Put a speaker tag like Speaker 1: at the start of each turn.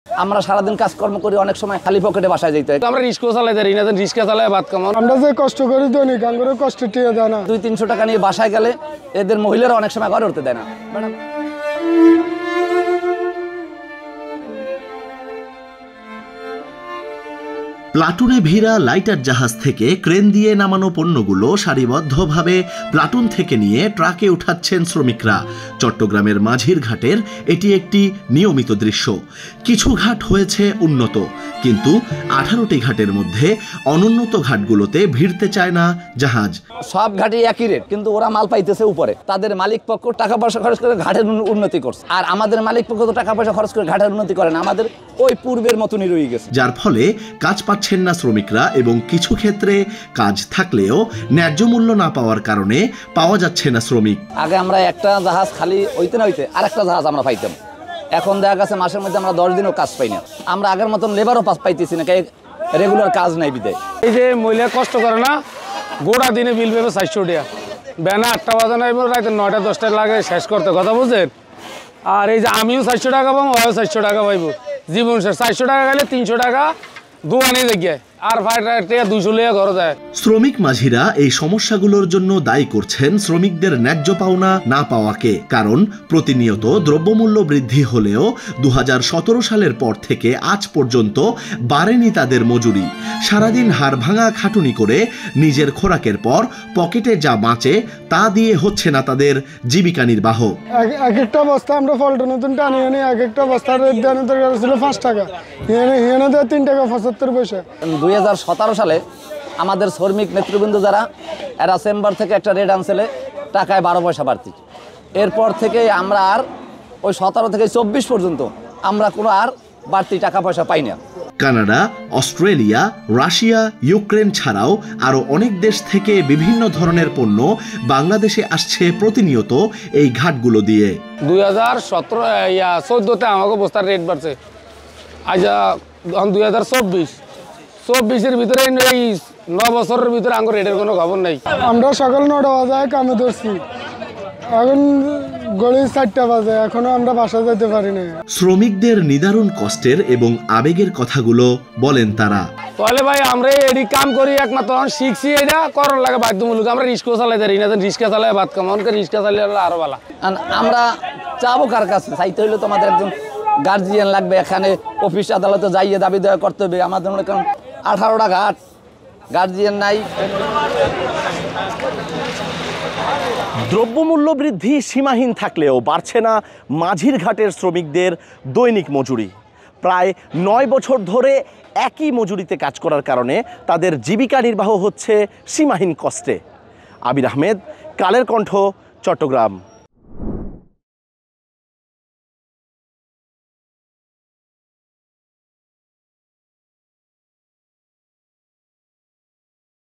Speaker 1: আমরা সারাদিন কাজকর্ম করি, অনেক সময় খালি পকেটে বাসায় যেতে হয়।
Speaker 2: আমরা রিস্কা চালাই দেয় না, রিস্কা চালায় ভাত কামানো।
Speaker 3: আমরা যে কষ্ট করি দৈনিক আঙ্গুরে কষ্ট টিয়ে দেয় না।
Speaker 1: 200-300 টাকা নিয়ে বাসায় গেলে এদের মহিলারা অনেক সময় ঘরে উঠতে দেয় না।
Speaker 4: প্লাটুনে ভিড়া লাইটার জাহাজ থেকে ক্রেন দিয়ে নামানো পণ্যগুলো সারিবদ্ধভাবে প্লাটুন থেকে নিয়ে ট্রাকে উঠাচ্ছেন শ্রমিকরা। চট্টগ্রামের মাঝির ঘাটের এটি একটি নিয়মিত দৃশ্য। কিছু ঘাট হয়েছে উন্নত, কিন্তু 18টি ঘাটের মধ্যে অনুন্নত ঘাটগুলোতে ভিড়তে চায় না জাহাজ।
Speaker 1: সব ঘাটে একই রেট, কিন্তু ওরা মাল পাইতেছে উপরে। তাদের মালিক পক্ষ টাকা পয়সা খরচ করে ঘাটের উন্নতি করছে, আর আমাদের মালিক পক্ষ তো টাকা পয়সা খরচ করে ঘাটের উন্নতি করে না, আমাদের ওই পূর্বের মতনই রয়ে গেছে।
Speaker 4: যার ফলে কাজ পাচ্ছেন না শ্রমিকরা, এবং কিছু ক্ষেত্রে কাজ থাকলেও ন্যায্য মূল্য না পাওয়ার কারণে পাওয়া যাচ্ছে না শ্রমিক।
Speaker 1: আগে আমরা একটা জাহাজ খালি হইতে না হইতে আরেকটা জাহাজ আমরা পাইতাম, এখন দেখা গেছে মাসের মধ্যে আমরা 10 দিনও কাজ পাই না। আমরা আগের মতন লেবারও পাইতেছি না, রেগুলার কাজ নাই বিদায়।
Speaker 2: এই যে মহিলা কষ্ট করে না, গোটা দিনে বিল পেবে 400 টাকা, বেলা 8টা বাজে না রাতে 9টা-10টা লাগে শেষ করতে, কথা বুঝছেন? আর এই যে আমিও 400 টাকা পাবো, ওও 400 টাকা পাইব, জীবন শেষ। 400 টাকা গেলে 300 টাকা দোকানে দেখে, আর 200 লিয়া ঘরে যায়।
Speaker 4: শ্রমিক মাঝিরা এই সমস্যাগুলোর জন্য দায়ী করছেন শ্রমিকদের ন্যায্য পাওনা না পাওয়াকে। কারণ প্রতিনিয়ত দ্রব্যমূল্য বৃদ্ধি হলেও 2017 সালের পর থেকে আজ পর্যন্ত বাড়েনি তাদের মজুরি। সারাদিন হাড় ভাঙা খাটুনি করে নিজের খোরাকের পর পকেটে যা বাঁচে তা দিয়ে হচ্ছে না তাদের জীবিকা নির্বাহ।
Speaker 3: এক একটা বস্তা আমরা ফলটা নতুন টানি আনি, এক একটা বস্তার রেট দেওয়া ছিল 5 টাকা, হিয়ানে দেয় 3 টাকা 75 পয়সা।
Speaker 1: 2017 সালে আমাদের শ্রমিক নেতৃবৃন্দ যারা, এরা চেম্বার থেকে একটা রেট আনছিলে টাকায় 12 পয়সা বাড়তি। এরপর থেকে আমরা আর ওই 17 থেকে 24 পর্যন্ত আমরা কোনো আর বাড়তি টাকা পয়সা পাই না।
Speaker 4: কানাডা, অস্ট্রেলিয়া, রাশিয়া, ইউক্রেন ছাড়াও আরও অনেক দেশ থেকে বিভিন্ন ধরনের পণ্য বাংলাদেশে আসছে প্রতিনিয়ত এই ঘাটগুলো দিয়ে।
Speaker 2: 2014-তে আমাকে বস্তার রেট বাড়ছে, আজ 2024-এর ভিতরে এই 9 বছরের ভিতরে আমার রেটের কোনো খবর নাই।
Speaker 3: আমরা সকাল 9টা বাজে কামে ধরছি, এখন গড়ি 4টা বাজে, এখনো আমরা বাসা যেতে পারি না।
Speaker 4: শ্রমিকদের নিদারুণ কষ্টের এবং আবেগের কথাগুলো বলেন তারা।
Speaker 2: তাহলে ভাই আমরা এডি কাম করি একমাত্র শিখছি, এটা করার লাগে বাধ্যমূলক। আমরা রিস্কা চালাই দেয় না, রিস্কা চালায় ভাত কামানকে, রিস্কা চালিয়ে আরো ভালো।
Speaker 1: আমরা চাবো কার কাছে? চাইতে হইলে তো আমাদের একজন গার্জিয়ান লাগবে, এখানে অফিস আদালতে যাইয়ে দাবি দেওয়া করতে হবে। আমাদের মনে করেন 18টা ঘাট, গার্জিয়ান নাই।
Speaker 5: দ্রব্যমূল্য বৃদ্ধি সীমাহীন থাকলেও বাড়ছে না মাঝির ঘাটের শ্রমিকদের দৈনিক মজুরি। প্রায় 9 বছর ধরে একই মজুরিতে কাজ করার কারণে তাদের জীবিকা নির্বাহ হচ্ছে সীমাহীন কষ্টে। আবির আহমেদ, কালের কণ্ঠ, চট্টগ্রাম।